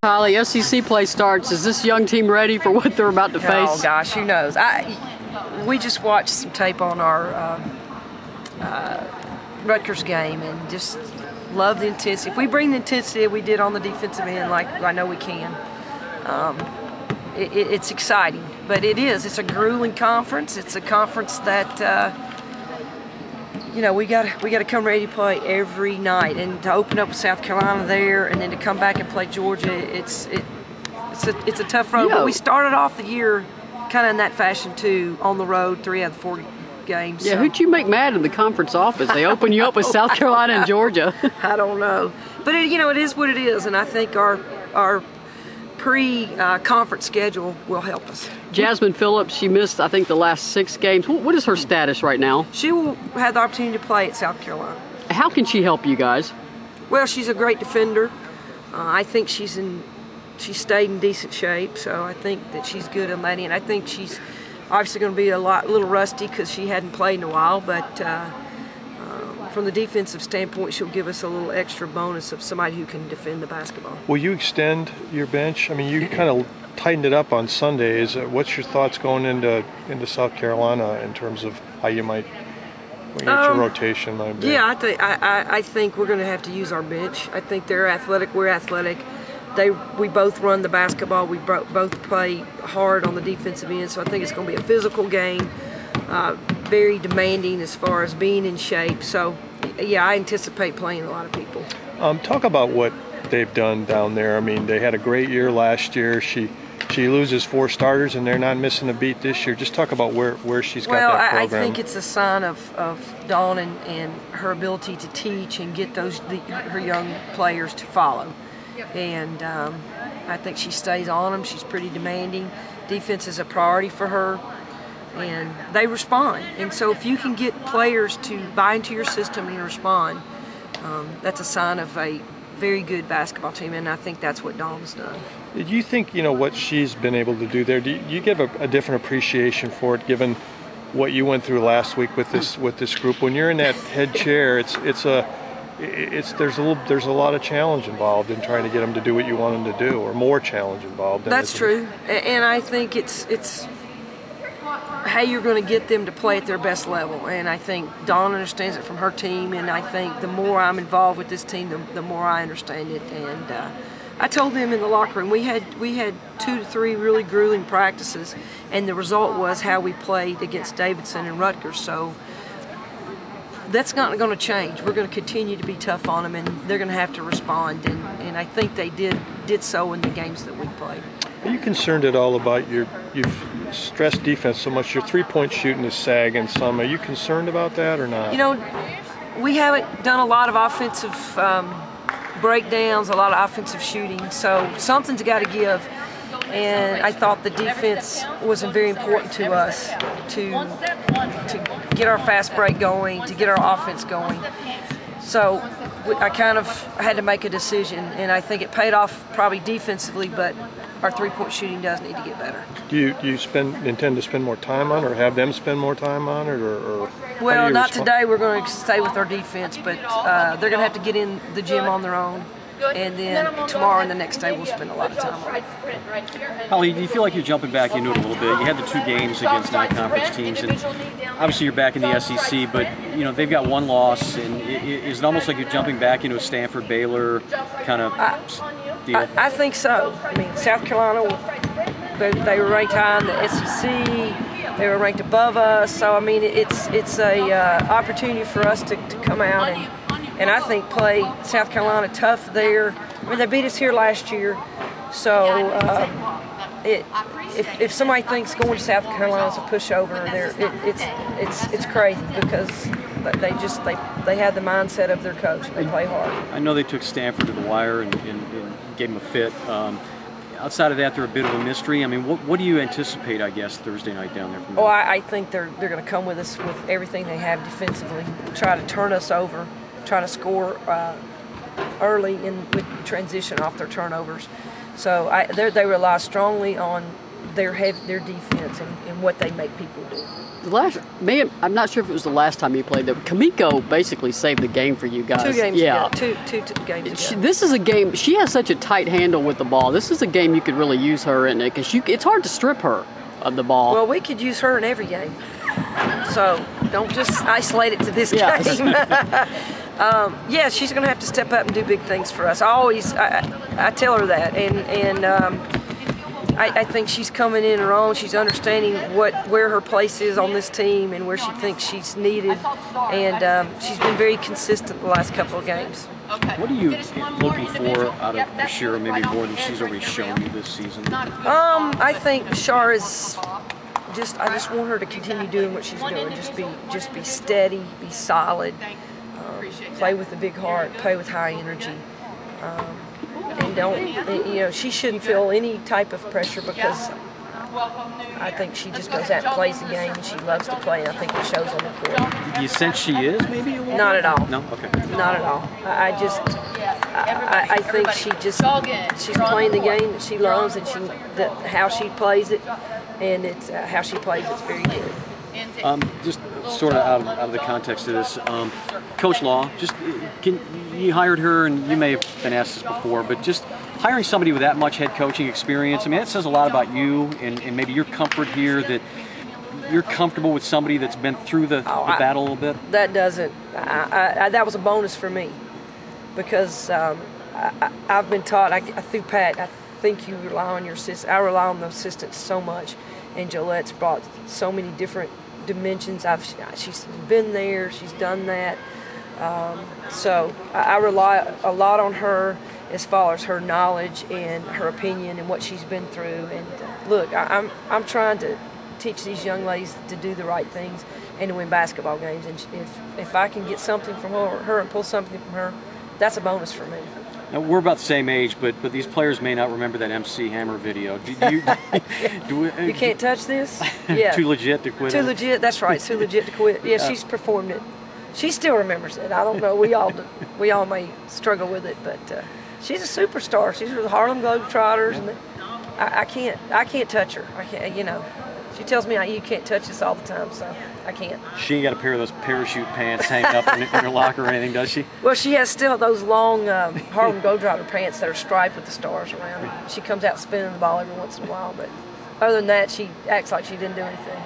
Holly, SEC play starts. Is this young team ready for what they're about to face? Oh gosh, who knows? We just watched some tape on our Rutgers game and just love the intensity. If we bring the intensity we did on the defensive end, like I know we can, it's exciting. But it's a grueling conference. It's a conference that we got to come ready to play every night, and to open up with South Carolina there, and then to come back and play Georgia. It's a tough road. But we started off the year kind of in that fashion too, on the road, 3 out of 4 games. Yeah, so. Who'd you make mad in the conference office? They open you up with South Carolina and Georgia. I don't know, but it is what it is, and I think our pre-conference schedule will help us. Jasmine Phillips, she missed, I think, the last 6 games. What is her status right now? She will have the opportunity to play at South Carolina. How can she help you guys? Well, she's a great defender. I think she stayed in decent shape, so I think that she's good in that end. I think she's obviously going to be a little rusty because she hadn't played in a while, but from the defensive standpoint, she'll give us a little extra bonus of somebody who can defend the basketball. Will you extend your bench? I mean, you kind of tightened it up on Sunday. What's your thoughts going into South Carolina in terms of how you might what your rotation might be? Yeah, I think we're going to have to use our bench. I think they're athletic. We're athletic. We both run the basketball. We both play hard on the defensive end. So I think it's going to be a physical game. Very demanding as far as being in shape. So, yeah, I anticipate playing a lot of people. Talk about what they've done down there. I mean, they had a great year last year. She loses 4 starters, and they're not missing a beat this year. Just talk about where she's got that program. Well, I think it's a sign of Dawn and her ability to teach and get her young players to follow. And I think she stays on them. She's pretty demanding. Defense is a priority for her. And they respond. And so if you can get players to buy into your system and respond, that's a sign of a very good basketball team, and I think that's what Dawn's done. Do you think, what she's been able to do there, do you give a different appreciation for it, given what you went through last week with this group? When you're in that head chair, there's a lot of challenge involved in trying to get them to do what you want them to do, or more challenge involved. That's true, and I think it's how you're going to get them to play at their best level, and I think Dawn understands it from her team, and I think the more I'm involved with this team, the more I understand it. And I told them in the locker room we had 2 to 3 really grueling practices, and the result was how we played against Davidson and Rutgers. So that's not going to change. We're going to continue to be tough on them, and they're going to have to respond, and I think they did so in the games that we played. Are you concerned at all about you've stressed defense so much, your 3-point shooting is sagging some. Are you concerned about that or not? We haven't done a lot of offensive breakdowns, a lot of offensive shooting, so something's got to give. And I thought the defense was very important to us to get our fast break going, to get our offense going. So I kind of had to make a decision, and I think it paid off probably defensively, but our 3-point shooting does need to get better. Do you intend to spend more time on it, or have them spend more time on it, or well, not today. We're going to stay with our defense, but they're going to have to get in the gym on their own. And then tomorrow and the next day we'll spend a lot of time on it. Holly, do you feel like you're jumping back into it a little bit? You had the 2 games against non-conference teams, and obviously you're back in the SEC, but they've got 1 loss, and is it almost like you're jumping back into a Stanford, Baylor kind of deal? I think so. I mean, South Carolina, they were ranked high in the SEC. They were ranked above us, so I mean it's a opportunity for us to come out and I think play South Carolina tough there. I mean, they beat us here last year, so if somebody thinks going to South Carolina is a pushover, it's crazy because they had the mindset of their coach. They play hard. I know they took Stanford to the wire and gave them a fit. Outside of that, they're a bit of a mystery. I mean, what do you anticipate, I guess, Thursday night down there from them? Oh, I think they're going to come with us with everything they have defensively, try to turn us over, try to score early with transition off their turnovers. So they rely strongly on their defense and what they make people do. I'm not sure if it was the last time you played them. Kamiko basically saved the game for you guys. 2 games yeah. ago. Two games ago. This is a game. She has such a tight handle with the ball. This is a game you could really use her in it because it's hard to strip her of the ball. Well, we could use her in every game. So don't just isolate it to this game. Yeah, she's going to have to step up and do big things for us. I tell her that, and I think she's coming in her own. She's understanding where her place is on this team and where she thinks she's needed, and she's been very consistent the last couple of games. What are you looking for out of Bashira, maybe more than she's already shown you this season? I think Bashara is I just want her to continue doing what she's doing. Just be steady, be solid, play with a big heart, play with high energy. And she shouldn't feel any type of pressure because I think she just goes out and plays the game and she loves to play, and I think it shows on the court. Do you sense she is maybe a little? Not at all. No? Okay. Not at all. I think she's playing the game that she loves, and how she plays it, and it's how she plays it's very good. Just sort of out of the context of this, Coach Law, you hired her, and you may have been asked this before, but just hiring somebody with that much head coaching experience, I mean, that says a lot about you and maybe your comfort here, that you're comfortable with somebody that's been through the battle a little bit. That doesn't. That was a bonus for me because I've been taught. Through Pat, I think you rely on your assistant. I rely on the assistants so much, and Jolette's brought so many different dimensions. She's been there. She's done that. So I rely a lot on her as far as her knowledge and her opinion and what she's been through. And look, I'm trying to teach these young ladies to do the right things and to win basketball games. And if I can get something from her and pull something from her, that's a bonus for me. Now, we're about the same age, but these players may not remember that MC Hammer video. You can't touch this? Yeah. Too legit to quit? Too legit, that's right. Too legit to quit. Yeah, she's performed it. She still remembers it. I don't know. We all may struggle with it, but she's a superstar. She's with the Harlem Globetrotters, and I can't touch her. I can't. She tells me you can't touch this all the time, so I can't. She ain't got a pair of those parachute pants hanging up in her locker or anything, does she? Well, she has still those long Harlem Globetrotter pants that are striped with the stars around it. She comes out spinning the ball every once in a while, but other than that, she acts like she didn't do anything.